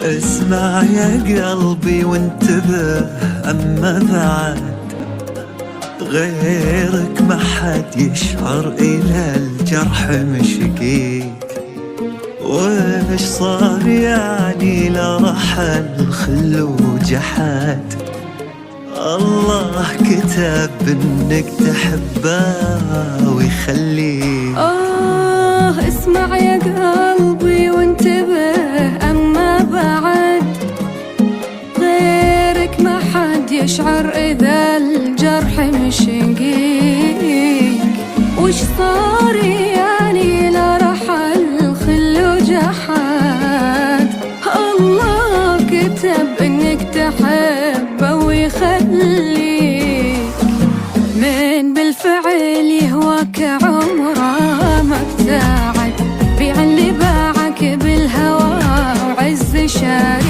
اسمع يا قلبي وانتبه، أما بعد غيرك ما حد يشعر إلى الجرح مشقيك. وش صار يعني لرحل خل وجحد؟ الله كتب انك تحبه ويخليك. اسمع يا قلبي وانتبه، أما بعد غيرك ما حد يشعر إذا الجرح مشقيك. وش صار يعني لرحل خل وجحد؟ الله كتب انك تحبه ويخليك. من بالفعل يهواك عمره ما ابتعد، بيع اللي باعك بالهوى وعز شاد.